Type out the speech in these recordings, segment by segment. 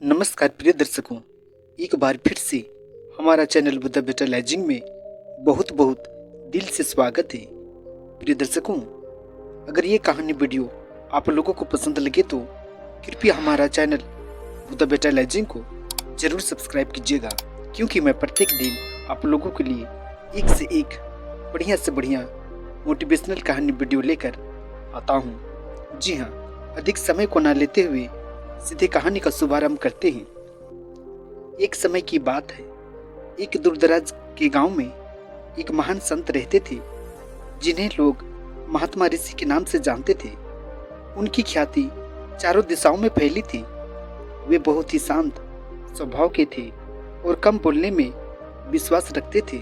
नमस्कार प्रिय दर्शकों, एक बार फिर से हमारा चैनल बुद्धा बेटा लाइजिंग में बहुत बहुत दिल से स्वागत है। प्रिय दर्शकों, अगर ये कहानी वीडियो आप लोगों को पसंद लगे तो कृपया हमारा चैनल बुद्धा बेटा लाइजिंग को जरूर सब्सक्राइब कीजिएगा, क्योंकि मैं प्रत्येक दिन आप लोगों के लिए एक से एक बढ़िया से बढ़िया मोटिवेशनल कहानी वीडियो लेकर आता हूँ। जी हाँ, अधिक समय को न लेते हुए सीधे कहानी का शुभारंभ करते हैं। एक समय की बात है, एक दूरदराज के गांव में एक महान संत रहते थे, जिन्हें लोग महात्मा ऋषि के नाम से जानते थे। उनकी ख्याति चारों दिशाओं में फैली थी। वे बहुत ही शांत स्वभाव के थे और कम बोलने में विश्वास रखते थे।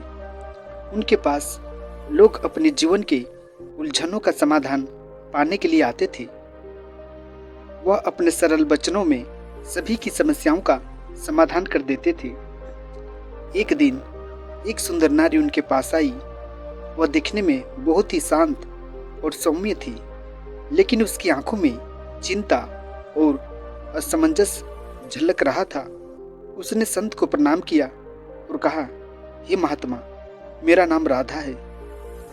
उनके पास लोग अपने जीवन के उलझनों का समाधान पाने के लिए आते थे। वह अपने सरल वचनों में सभी की समस्याओं का समाधान कर देते थे। एक दिन एक सुंदर नारी उनके पास आई। वह दिखने में बहुत ही शांत और सौम्य थी, लेकिन उसकी आंखों में चिंता और असमंजस झलक रहा था। उसने संत को प्रणाम किया और कहा, हे महात्मा, मेरा नाम राधा है।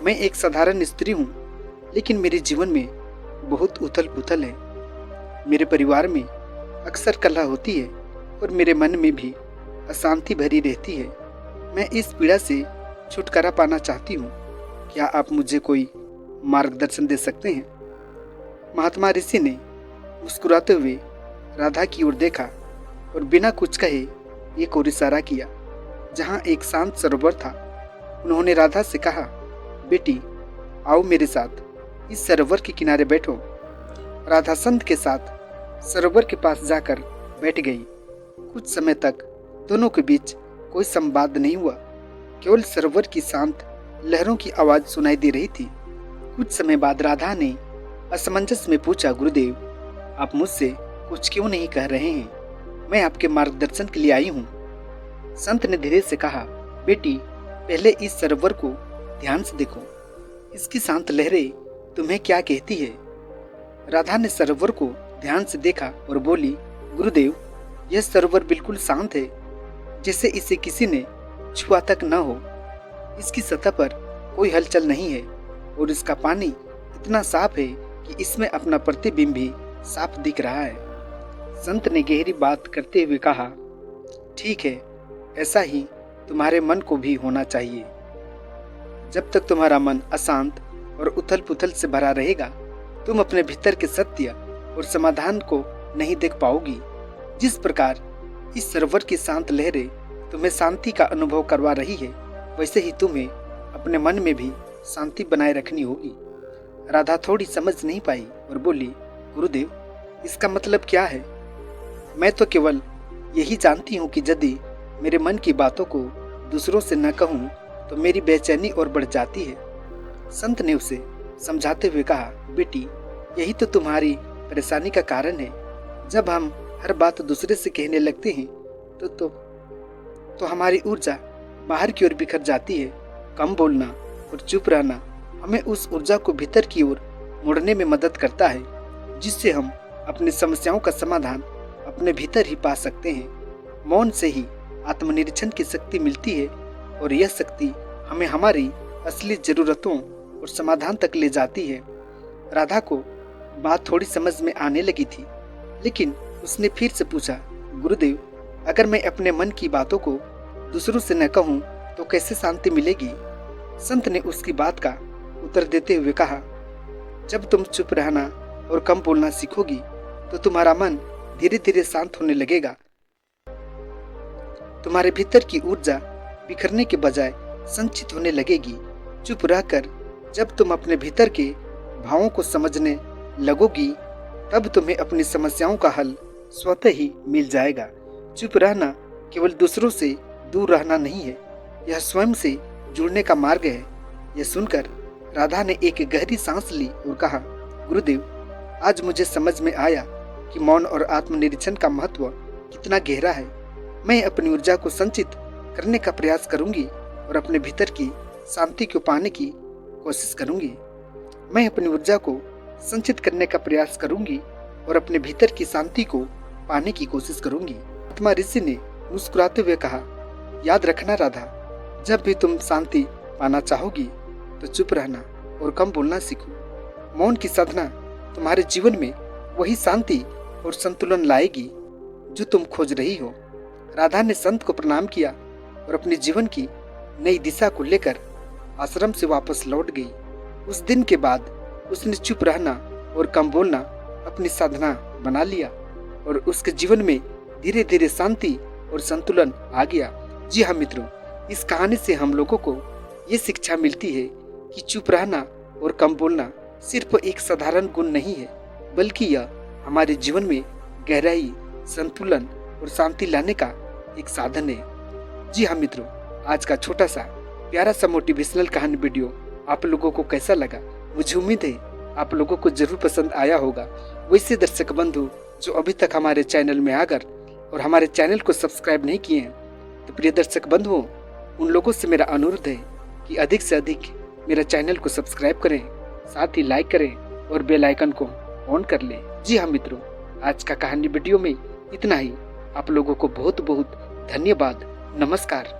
मैं एक साधारण स्त्री हूँ, लेकिन मेरे जीवन में बहुत उथल पुथल है। मेरे परिवार में अक्सर कलह होती है और मेरे मन में भी अशांति भरी रहती है। मैं इस पीड़ा से छुटकारा पाना चाहती हूँ। क्या आप मुझे कोई मार्गदर्शन दे सकते हैं? महात्मा ऋषि ने मुस्कुराते हुए राधा की ओर देखा और बिना कुछ कहे एक और इशारा किया, जहाँ एक शांत सरोवर था। उन्होंने राधा से कहा, बेटी, आओ मेरे साथ इस सरोवर के किनारे बैठो। राधा संत के साथ सरोवर के पास जाकर बैठ गई। कुछ समय तक दोनों के बीच कोई संवाद नहीं हुआ, केवल सरोवर की शांत लहरों की आवाज सुनाई दे रही थी। कुछ समय बाद राधा ने असमंजस में पूछा, गुरुदेव, आप मुझसे कुछ क्यों नहीं कह रहे हैं? मैं आपके मार्गदर्शन के लिए आई हूँ। संत ने धीरे से कहा, बेटी, पहले इस सरोवर को ध्यान से देखो। इसकी शांत लहरें तुम्हें क्या कहती है? राधा ने सरोवर को ध्यान से देखा और बोली, गुरुदेव, यह सरोवर बिल्कुल शांत है, जैसे इसे किसी ने छुआ तक न हो। इसकी सतह पर कोई हलचल नहीं है और इसका पानी इतना साफ है कि इसमें अपना प्रतिबिंब भी साफ दिख रहा है। संत ने गहरी बात करते हुए कहा, ठीक है, ऐसा ही तुम्हारे मन को भी होना चाहिए। जब तक तुम्हारा मन अशांत और उथल पुथल से भरा रहेगा, तुम अपने भीतर के सत्य और समाधान को नहीं देख पाओगी। जिस प्रकार इस सरोवर की शांत लहरें तुम्हें शांति का अनुभव करवा रही है, वैसे ही तुम्हें अपने मन में भी शांति बनाए रखनी होगी। राधा थोड़ी समझ नहीं पाई और बोली, गुरुदेव, इसका मतलब क्या है? मैं तो केवल यही जानती हूँ कि यदि मेरे मन की बातों को दूसरों से न कहूँ तो मेरी बेचैनी और बढ़ जाती है। संत ने उसे समझाते हुए कहा, बेटी, यही तो तुम्हारी परेशानी का कारण है। जब हम हर बात दूसरे से कहने लगते हैं तो हमारी ऊर्जा बाहर की ओर बिखर जाती है। कम बोलना और चुप रहना हमें उस ऊर्जा को भीतर की ओर मोड़ने में मदद करता है, जिससे हम अपनी समस्याओं का समाधान अपने भीतर ही पा सकते हैं। मौन से ही आत्मनिरीक्षण की शक्ति मिलती है और यह शक्ति हमें हमारी असली जरूरतों और समाधान तक ले जाती है। राधा को बात थोड़ी समझ में आने लगी थी, लेकिन उसने फिर से पूछा, गुरुदेव, अगर मैं अपने मन की बातों को दूसरों से न कहूँ तो कैसे शांति मिलेगी? संत ने उसकी बात का उत्तर देते हुए कहा, जब तुम चुप रहना और कम बोलना सीखोगी तो तुम्हारा मन धीरे धीरे शांत होने लगेगा। तुम्हारे भीतर की ऊर्जा बिखरने के बजाय संचित होने लगेगी। चुप रहकर जब तुम अपने भीतर के भावों को समझने लगोगी, तब तुम्हें अपनी समस्याओं का हल स्वतः ही मिल जाएगा। चुप रहना केवल दूसरों से दूर रहना नहीं है, यह स्वयं से जुड़ने का मार्ग है। यह सुनकर राधा ने एक गहरी सांस ली और कहा, गुरुदेव, आज मुझे समझ में आया कि मौन और आत्मनिरीक्षण का महत्व कितना गहरा है। मैं अपनी ऊर्जा को संचित करने का प्रयास करूंगी और अपने भीतर की शांति को पाने की कोशिश करूंगी। मैं अपनी ऊर्जा को संचित करने का प्रयास करूंगी और अपने भीतर की शांति को पाने की कोशिश करूंगी। महात्मा ऋषि ने मुस्कुराते हुए कहा, याद रखना राधा, जब भी तुम शांति पाना चाहोगी तो चुप रहना और कम बोलना सीखो। मौन की साधना तुम्हारे जीवन में वही शांति और संतुलन लाएगी जो तुम खोज रही हो। राधा ने संत को प्रणाम किया और अपने जीवन की नई दिशा को लेकर आश्रम से वापस लौट गई। उस दिन के बाद उसने चुप रहना और कम बोलना अपनी साधना बना लिया और उसके जीवन में धीरे धीरे शांति और संतुलन आ गया। जी हाँ मित्रों, इस कहानी से हम लोगों को ये शिक्षा मिलती है कि चुप रहना और कम बोलना सिर्फ एक साधारण गुण नहीं है, बल्कि यह हमारे जीवन में गहराई, संतुलन और शांति लाने का एक साधन है। जी हाँ मित्रों, आज का छोटा सा प्यारा सा मोटिवेशनल कहानी वीडियो आप लोगों को कैसा लगा? मुझे उम्मीद है आप लोगों को जरूर पसंद आया होगा। वैसे दर्शक बंधु जो अभी तक हमारे चैनल में आकर और हमारे चैनल को सब्सक्राइब नहीं किए हैं, तो प्रिय दर्शक बंधुओं, उन लोगों से मेरा अनुरोध है कि अधिक से अधिक मेरा चैनल को सब्सक्राइब करें, साथ ही लाइक करें और बेल आइकन को ऑन कर लें। जी हाँ मित्रों, आज का कहानी वीडियो में इतना ही। आप लोगों को बहुत बहुत धन्यवाद। नमस्कार।